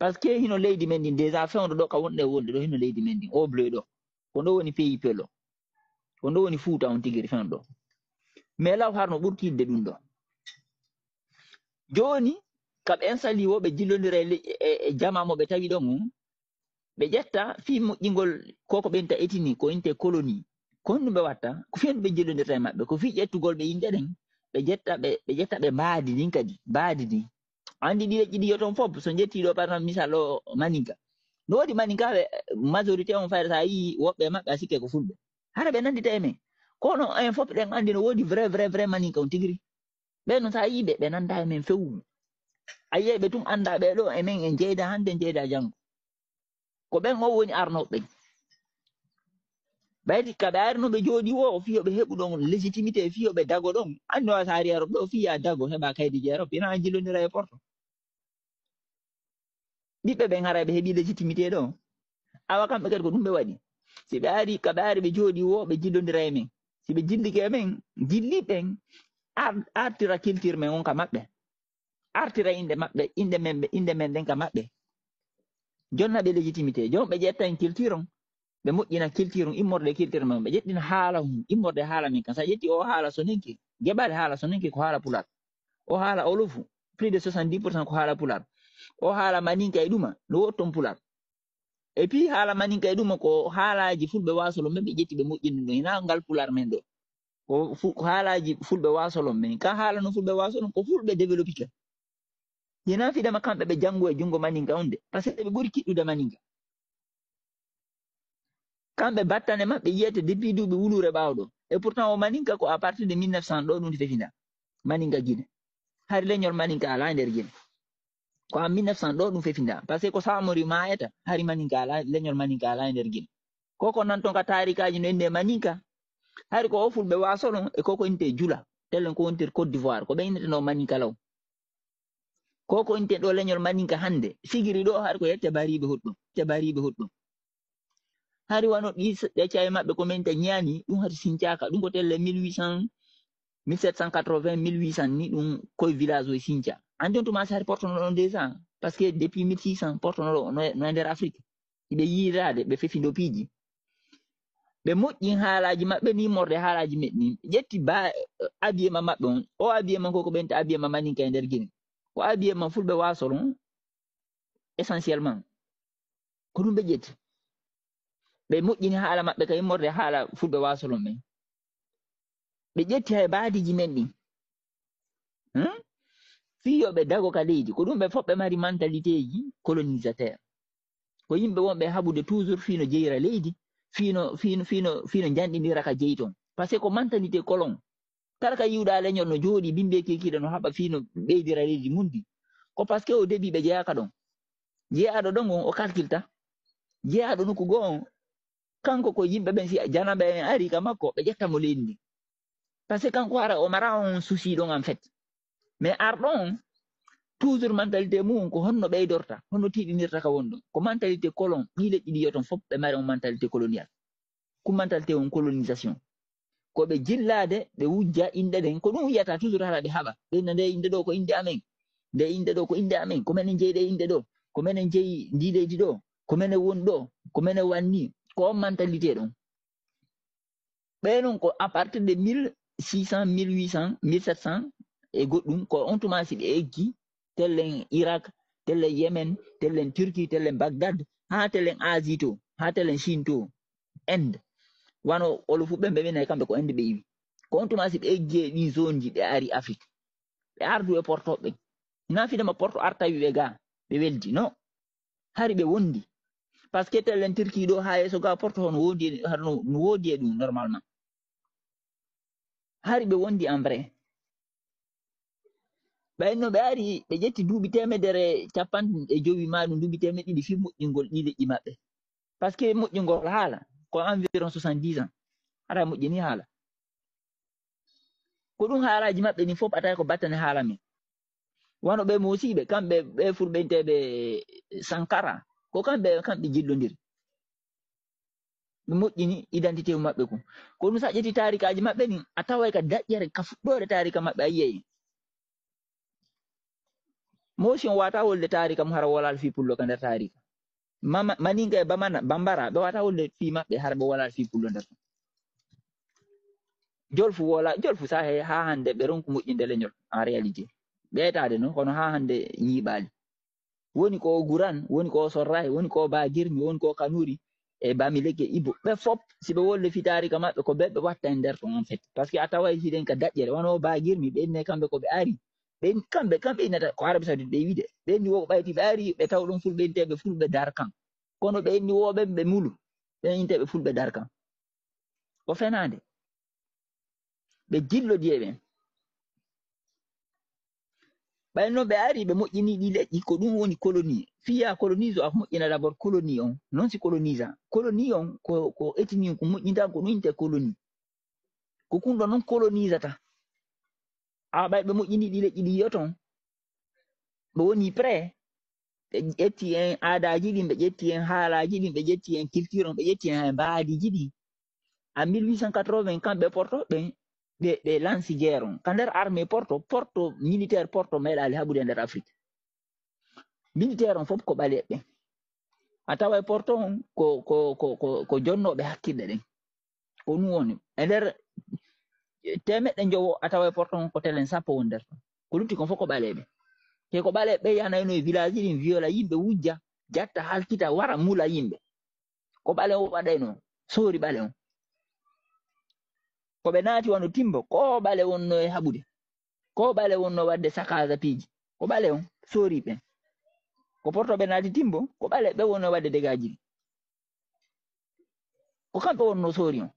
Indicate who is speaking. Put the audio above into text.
Speaker 1: parce que hino leydi men ndin déjà fewndo ɗo ka wonɗe wonde ɗo hino leydi men ndin o bleu ɗo ko ɗo woni pays pello ko ɗo woni Fouta on tigiri fewndo ɗo mais law harno ɓurti yidde ɗum ɗo joni kaɓe installe woɓe jillodira e jamamo ɓe tawi ɗon ɓe ƴetta fi moƴƴingol koko ɓenta etini ko inte colonie ko honɗum ɓe watta ko fi ɓe jillodirta e maɓɓe ko fi ƴettugol ɓe yimɓe ɗen ɓe ƴetta ɓe mbaadi ɗin kadi mbaadi ɗin andi ɗi leƴƴi ɗi yoton fof so jettiɗo par exemple misal o maninka no waɗi maninkaɓe majorité on fayre sa yi woɓɓe maɓɓe a sikke ko fulɓe hara ɓe nandita e men kono en fof ɗen andi no woodi vrai maninka on tigiri ɓe no sa yiɓe ɓe nanda e men fewu a yi'ay ɓe tun anda ɓe ɗo e men en jeyda hande en jeyda janngo ko ɓen o woni arnoɓe ɓaydi kaɓe arnoɓe jooɗi wo fiyoɓe heɓu ɗon légitimité fiyoɓe dago ɗon andi no sa ari Europe ɗo fiya dago heɓa kaydi je Europe ina jillodira e Porto ɓiɓɓe ɓen hara ɓe heɓi légitimité ɗo awa kamɓe kadi ko ɗum ɓe waɗi si ɓe ari kaɓe ari ɓe jooɗi wo ɓe jillodira e men si ɓe jillike e men jilliɓen artira culture men on ka maɓɓe artira inde maɓɓe inde men ɗen ka maɓɓe jonna ɓe légitimité jon ɓe ƴetta en culture on ɓe moƴƴina culture on immorde culture men ɓe ƴettina haala hum immorde haala men kan sa ƴetti o haala sonenke geɓare haala sonenke ko haala pular o haala olofu plus de 70% ko haala pular o haala maninka e ɗuma no wotton pular et puis haala maninka e ɗuma ko haalaji fulɓe wasolon men ɓe ƴetti ɓe moƴƴini ɗum hina ngal pular men ɗo ko haalaji fulɓe wasolon men kan haala no fulɓe wasolon ko fulɓe développé hina fidama kamɓe ɓe janngo e junngo maninka on de par ce que ɓe ɓuri kiɗɗude maninka kamɓe battane maɓɓe yiyete depuis duuɓi wulure ɓaawɗo et pourtant o maninka ko à partir de 1900 ɗo ɗum fefinda maninka Guinée hari leñol maninka ala e nder Guinée ko en 1900 ɗo ɗum fefinda par ce que ko Samori mayata hari maninka ala leñol maninka ala e nder Guinée koko nan toon ka tarikaji no ende maninka hari ko o fulɓe wasolon e koko inte jula tellen ko wontir Côte d'Ivoire ko ɓe inneteno maninka law koko inte ɗo leñol maninka hande sigiri ɗo hari ko yette bariɓe huɗɗum hari wano ɗi ɗeccaye maɓɓe ko men ta ñaani ɗum hati sincaka ɗum ko telle 1800 1780 1800 ni ɗum koye village o e Sinthia andi on tuma sari portono ɗon déjà parce que depuis 1600 portono ɗo no e nder Afrique iɓe yirade ɓe fefindo piiji ɓe moƴƴin haalaji maɓɓe ni morde haalaji meɗni ƴetti abiyema maɓɓe on o abiyema koko ɓenta abiyema maninka e nder Guinée ko abiyema fulɓe wasolon essentiellement ko ɗum ɓe ƴetti ɓe moƴƴini haala maɓɓe ka immorde haala fulɓe wasolon men ɓe ƴetti hay baadiji men ɗin fiyoɓe dago ka leydi ko ɗum ɓe fof ɓe mari mentalité ji colonisateur ko yimɓe wonɓe haɓude toujours fino jeyra leydi fino janɗidira ka jeyton par ce que ko mentalité colon kala ka yiwɗa leñol no jooɗi bimbe kekiɗe no haɓa fino ɓeydira leydi mundi ko par ce que au début ɓe jeyaka ɗon jeyaɗo ɗon on o calculta jeyaɗo nokku goo on kanko ko yimɓe ɓen si janaɓe en ari ka makko ɓe ƴettamo leydi ndi par ce que kanko ara o mara on souci ɗon en fait mais arɗo on toujours mentalité mum ko honno ɓeydorta honno tiɗinirta ka wonɗon ko mentalité colon ɗi leƴƴi ɗi yoton fof ɓe mari on mentalité colonial ko mentalité on colonisation ko ɓe jillade ɓe wujja inde ɗen ko ɗum wiyata toujours hara ɓe haɓa ɓenna nde inde ɗo ko inde amen nde inde ɗo ko inde amen ko menen jeyɗe inde ɗo ko menen jeeyi ndi leydi ɗo ko menen woni ɗo ko menen wanni ko on mentalité ɗon ɓe non ko à partir de 1600 1800 1700 e goɗɗum ko on tuma si ɓe eggi tellen Irak tellen Yemen tellen Turquie tellen Bagdad ha tellen Asie to ha tellen Chine to Inde wano olofuɓe ɓe ɓenay kamɓe ko Inde ɓe yiwi ko on tuma si ɓe eggi e ɗin zone ji ɓe ari Afrique ɓe ardu e portoɓe na fidama porto artawi ɓe ga ɓe weldi non hari ɓe wondi par ce que tellen Turquie ɗo ha yeeso ga porto no woodi e ɗum normalement hari ɓe wondi en vrai ɓayno ɓe ari ɓe ƴetti duuɓi temedere capanɗe e jowi maɗum duuɓi temeɗɗiɗi fi moƴƴingol ɗi leƴƴi maɓɓe par ce que moƴƴingol haala ko environ 70 ans hara moƴƴini haala ko ɗum haalaji maɓɓe ni fof atawi ko battane haala men wano ɓe mosiɓe kamɓe ɓe fulɓenteɓe Sankara ko kamɓe jillodiri ɓe moƴƴini identité maɓɓe ko ɗum sa ƴetti tarikaji maɓɓe ni a taway ka daƴƴere ka fuɗɗore tarika maɓɓe a yiyay motion wata wolde tarika mo hara wolal fi pullo ka nder tarika maninga e bambara ɓe wata wolde fi maɓɓe hara ɓe wolal fi pullo nder jolfu sa ha hande ɓe ronku moƴƴinde leñol en réalité ɓeytade no kono ha hande ñiɓali woni ko guran woni ko sorray woni ko bagirmi woni ko kanuri e bami legge ibo ɓe fop si ɓe wolde fi tarika maɓɓe ko ɓeɓe watta e nder ton en fait par ce que a taway hiɗen ka daƴƴere wono bagirmi ɓenne kamɓe koɓe ari kamɓe innata ko arabe saoudite ɓe wiide ɓenni wo ɓayti ɓe ari ɓe taw ɗum fulɓe inteɓe fulɓe darkan kono ɓe inni woɓe ɓe mulu ɓe inteɓe fulɓe darkan o fenade ɓe jillodi e ɓen ɓayno ɓe ari ɓe moƴƴini ɗi leƴƴi ko ɗum woni colonie fiya colonise o a moƴƴina d' abord colonie on non si colonisa colonie on ko ethnie ko moƴƴinta ko ɗum inte colonie ko kunɗo noon colonisata ɓay ɓe moƴƴini ɗi leƴƴi ɗi yoton ɓe woni prêt ɓe ƴetti en aadaji ɗin ɓe ƴetti en haalaji ɗin ɓe ƴetti en culture on ɓe ƴetti en mbaadiji ɗi en 1880 kamɓe porto ɓe lanci guerre on ka nder armée porto militaire porto meeɗali haɓude e nder afrique militaire on fof ko ɓaleɓe a tawa e porto on ko jonnoɓe hakkille ɗen ko ɗum woni e nder temeɗɗe jowo a tawa e porto on ko telen sappo won nder ko lutti kon fof ko ɓaleɓe te ko ɓaleɓe yanayno e village ɗin viola yimɓe wujja jatta halkita wara mula yimɓe ko ɓale o waɗayno soori ɓale on ko ɓe naati wano timbo ko ɓale wonno e haɓude ko ɓale wonno wadde sakaza piiji ko ɓale on soori ɓen ko porto ɓe naati timbo ko ɓale ɓe wonno wadde dégaji ko kamɓe wonno soori on